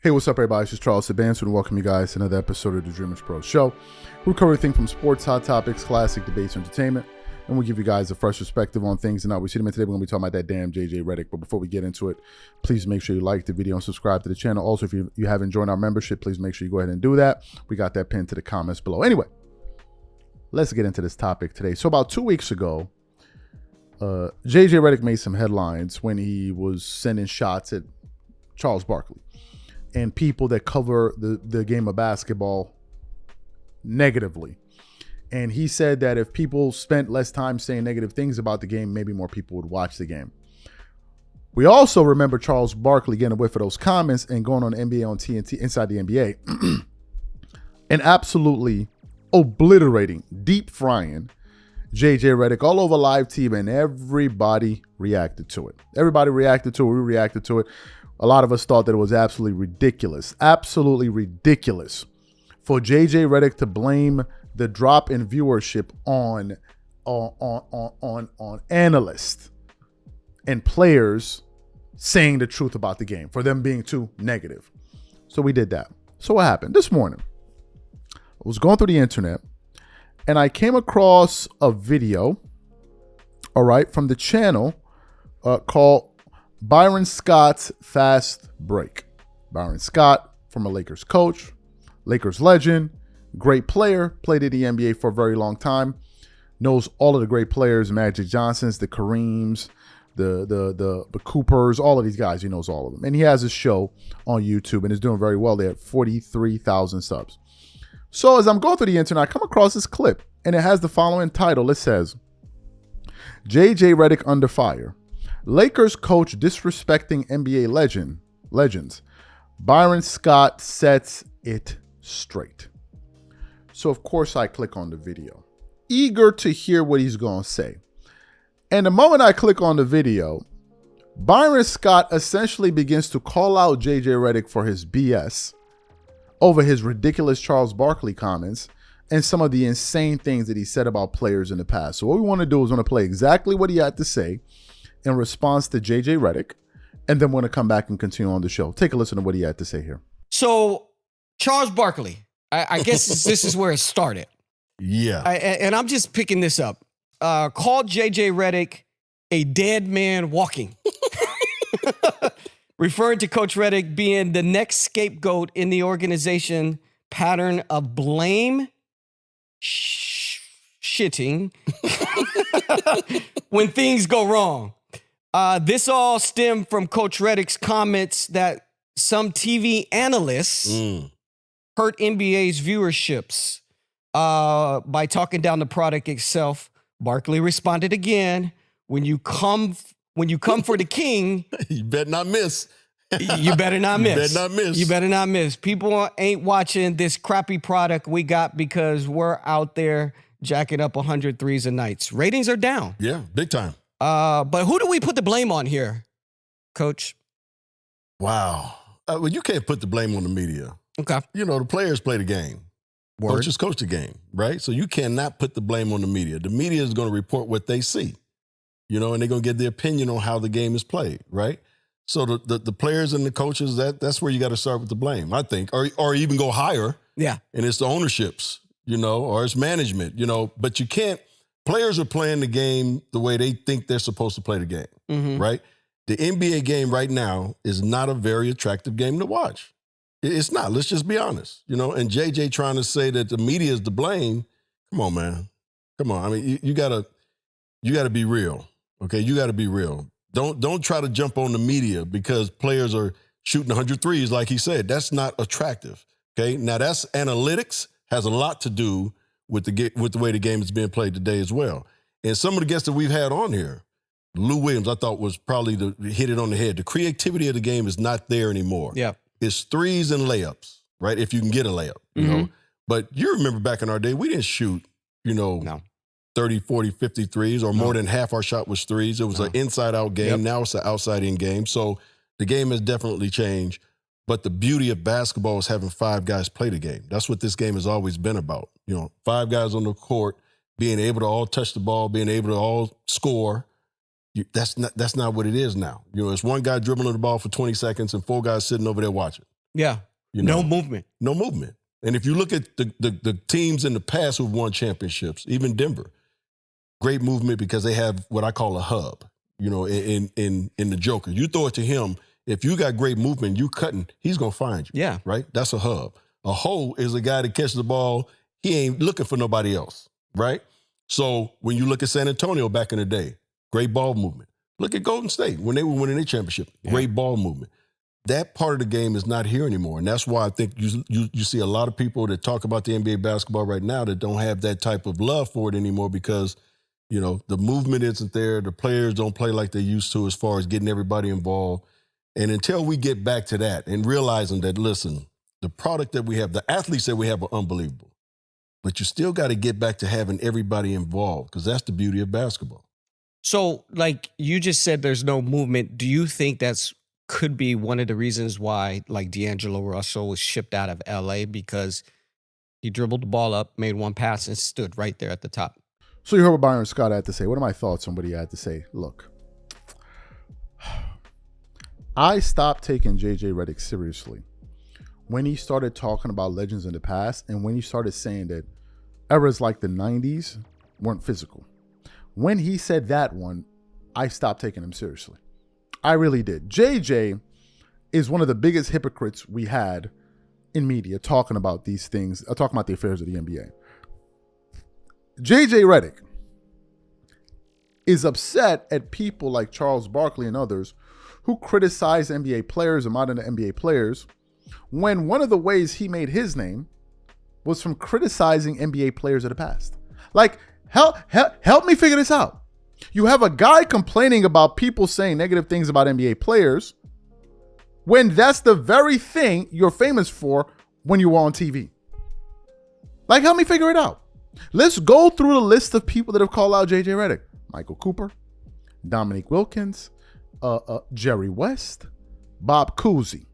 Hey, what's up, everybody? This is Charles Sabanson, and welcome you guys to another episode of the Dreamers Pro Show. We cover everything from sports, hot topics, classic debates, entertainment, and we give you guys a fresh perspective on things. And now we see them today. We're going to be talking about that damn JJ Redick. But before we get into it, please make sure you like the video and subscribe to the channel. Also, if you haven't joined our membership, please make sure you go ahead and do that. We got that pinned to the comments below. Anyway, let's get into this topic today. So about 2 weeks ago, JJ Redick made some headlines when he was sending shots at Charles Barkley and people that cover the game of basketball negatively. And he said that if people spent less time saying negative things about the game, maybe more people would watch the game. We also remember Charles Barkley getting a whiff of those comments and going on NBA on TNT, Inside the NBA, and absolutely obliterating, deep frying JJ Redick all over live TV, and everybody reacted to it. Everybody reacted to it. We reacted to it. A lot of us thought that it was absolutely ridiculous for JJ Redick to blame the drop in viewership on analysts and players saying the truth about the game, for them being too negative. So we did that. So what happened? This morning, I was going through the internet and I came across a video, all right, from the channel called Byron Scott's Fast Break. Byron Scott, former Lakers coach, Lakers legend, great player, played in the NBA for a very long time, knows all of the great players, Magic Johnsons, the Kareems, the Coopers, all of these guys. He knows all of them. And he has a show on YouTube and is doing very well. They have 43,000 subs. So as I'm going through the internet, I come across this clip, and it has the following title. It says, JJ Redick under fire. Lakers coach disrespecting NBA legends. Byron Scott sets it straight. So, of course, I click on the video, eager to hear what he's going to say. And the moment I click on the video, Byron Scott essentially begins to call out JJ Redick for his BS over his ridiculous Charles Barkley comments and some of the insane things that he said about players in the past. So what we want to do is want to play exactly what he had to say in response to JJ Redick, and then we're going to come back and continue on the show. Take a listen to what he had to say here. So, Charles Barkley, I guess this is where it started. Yeah. And I'm just picking this up. Called JJ Redick a dead man walking. Referring to Coach Redick being the next scapegoat in the organization pattern of blame shitting when things go wrong. This all stemmed from Coach Redick's comments that some TV analysts hurt NBA's viewerships by talking down the product itself. Barkley responded again, when you come for the king, you better not miss. You better not miss. You better not miss. You better not miss. People ain't watching this crappy product we got because we're out there jacking up 100 threes a night. Ratings are down. Yeah, big time. But who do we put the blame on here, Coach? Wow. Well, you can't put the blame on the media. Okay. You know, the players play the game. Word. Coaches coach the game, right? So you cannot put the blame on the media. The media is going to report what they see, you know, and they're going to get their opinion on how the game is played, right? So the players and the coaches, that's where you got to start with the blame, I think, or even go higher. Yeah. And it's the ownerships, you know, or it's management, you know, but you can't. Players are playing the game the way they think they're supposed to play the game, right? The NBA game right now is not a very attractive game to watch. It's not. Let's just be honest, you know. And JJ trying to say that the media is to blame. Come on, man. Come on. I mean, you gotta be real. Okay, you gotta be real. Don't try to jump on the media because players are shooting 100 threes, like he said. That's not attractive. Okay, now that's analytics has a lot to do with the way the game is being played today as well. And some of the guests that we've had on here, Lou Williams, I thought was probably hit it on the head. The creativity of the game is not there anymore. Yeah. It's threes and layups, right? If you can get a layup, you know. But you remember back in our day, we didn't shoot, you know, 30, 40, 50 threes, or more than half our shot was threes. It was an inside-out game. Now it's an outside-in game. So the game has definitely changed. But the beauty of basketball is having five guys play the game. That's what this game has always been about. You know, five guys on the court, being able to all touch the ball, being able to all score. That's not what it is now. You know, it's one guy dribbling the ball for 20 seconds and four guys sitting over there watching. Yeah. You know? No movement. No movement. And if you look at the teams in the past who've won championships, even Denver, great movement because they have what I call a hub, you know, in the Joker. You throw it to him, if you got great movement, you cutting, he's going to find you. Yeah. Right? That's a hub. A hole is a guy that catches the ball, he ain't looking for nobody else, right? So when you look at San Antonio back in the day, great ball movement. Look at Golden State when they were winning their championship, great ball movement. That part of the game is not here anymore. And that's why I think you see a lot of people that talk about the NBA basketball right now that don't have that type of love for it anymore because, you know, the movement isn't there. The players don't play like they used to as far as getting everybody involved. And until we get back to that and realizing that, listen, the product that we have, the athletes that we have are unbelievable. But you still got to get back to having everybody involved because that's the beauty of basketball. So, like you just said, there's no movement. Do you think that's could be one of the reasons why, like, D'Angelo Russell was shipped out of LA because he dribbled the ball up, made one pass, and stood right there at the top? So you heard what Byron Scott had to say. What are my thoughts on what he had to say? Look, I stopped taking JJ Redick seriously when he started talking about legends in the past and when he started saying that eras like the 90s weren't physical. When he said that one, I stopped taking him seriously. I really did. JJ is one of the biggest hypocrites we had in media talking about these things, talking about the affairs of the NBA. JJ Redick is upset at people like Charles Barkley and others who criticize NBA players and modern NBA players when one of the ways he made his name was from criticizing NBA players of the past. Like, help me figure this out. You have a guy complaining about people saying negative things about NBA players when that's the very thing you're famous for when you were on TV. Like, help me figure it out. Let's go through the list of people that have called out JJ Redick. Michael Cooper, Dominique Wilkins, Jerry West, Bob Cousy.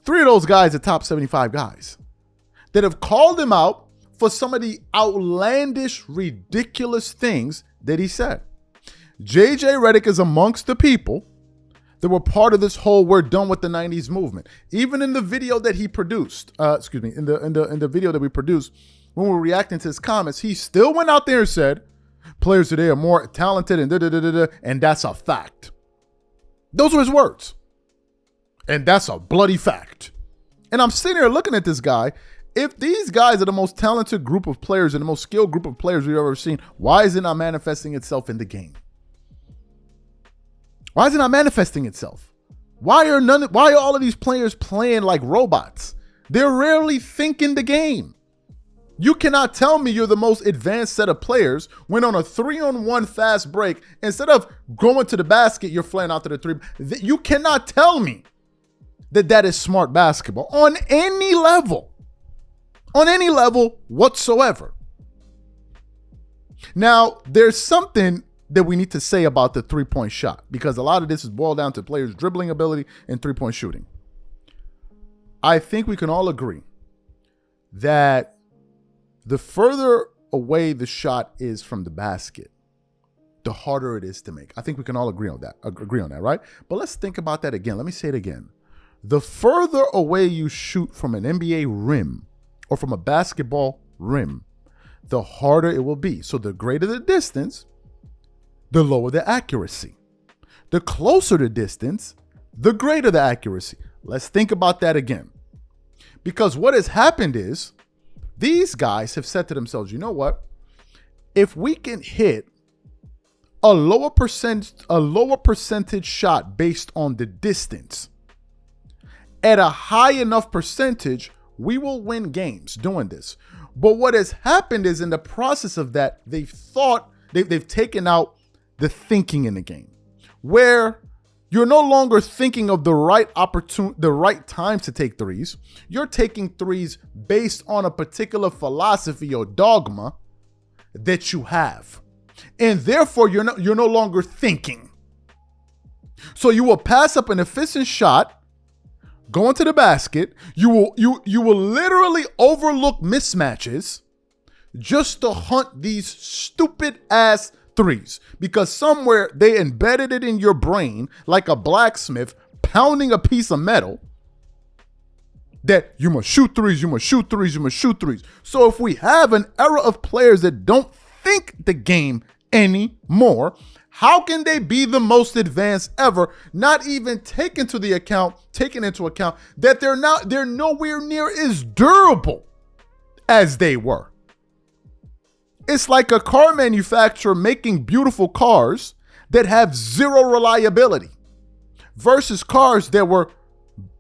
3 of those guys are top 75 guys that have called him out for some of the outlandish, ridiculous things that he said. JJ Redick is amongst the people that were part of this whole "we're done with the 90s" movement. Even in the video that he produced, in the video that we produced when we were reacting to his comments, he still went out there and said, players today are more talented and and that's a fact. Those were his words. And that's a bloody fact. And I'm sitting here looking at this guy. If these guys are the most talented group of players and the most skilled group of players we've ever seen, why is it not manifesting itself in the game? Why is it not manifesting itself? Why are all of these players playing like robots? They're rarely thinking the game. You cannot tell me you're the most advanced set of players when on a 3-on-1 fast break, instead of going to the basket, you're flying out to the 3. You cannot tell me that is smart basketball on any level. On any level whatsoever. Now, there's something that we need to say about the 3-point shot because a lot of this is boiled down to players' dribbling ability and 3-point shooting. I think we can all agree that the further away the shot is from the basket, the harder it is to make. I think we can all agree on that, right? But let's think about that again. Let me say it again. The further away you shoot from an NBA rim or from a basketball rim, the harder it will be. So the greater the distance, the lower the accuracy. The closer the distance, the greater the accuracy. Let's think about that again. Because what has happened is these guys have said to themselves, you know what? If we can hit a lower percentage shot based on the distance at a high enough percentage, we will win games doing this. But what has happened is in the process of that, they've taken out the thinking in the game, where you're no longer thinking of the right times to take threes. You're taking threes based on a particular philosophy or dogma that you have. And therefore, you're no longer thinking. So you will pass up an efficient shot, go into the basket. You will literally overlook mismatches just to hunt these stupid ass threes, because somewhere they embedded it in your brain like a blacksmith pounding a piece of metal that you must shoot threes, you must shoot threes, you must shoot threes. So if we have an era of players that don't think the game anymore, how can they be the most advanced ever, not even taking into account that they're nowhere near as durable as they were? It's like a car manufacturer making beautiful cars that have zero reliability versus cars that were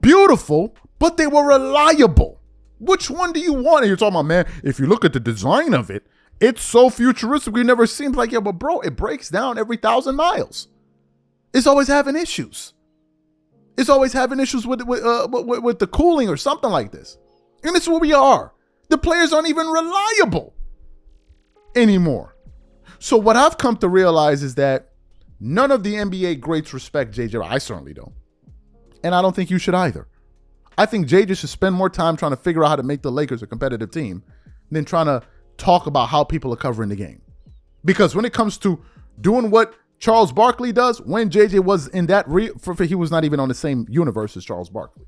beautiful, but they were reliable. Which one do you want? And you're talking about, man, if you look at the design of it, it's so futuristic. It never seems like, yeah, but bro, it breaks down every 1,000 miles. It's always having issues. It's always having issues with the cooling or something like this. And it's where we are. The players aren't even reliable anymore. So what I've come to realize is that none of the NBA greats respect JJ. I certainly don't. And I don't think you should either. I think JJ should spend more time trying to figure out how to make the Lakers a competitive team than trying to talk about how people are covering the game. Because when it comes to doing what Charles Barkley does, when JJ was in that, he was not even on the same universe as Charles Barkley.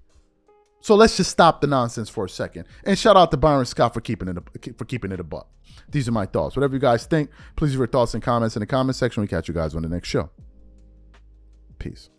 So let's just stop the nonsense for a second. And shout out to Byron Scott for keeping it a buck. These are my thoughts. Whatever you guys think, please leave your thoughts and comments in the comment section. We catch you guys on the next show. Peace.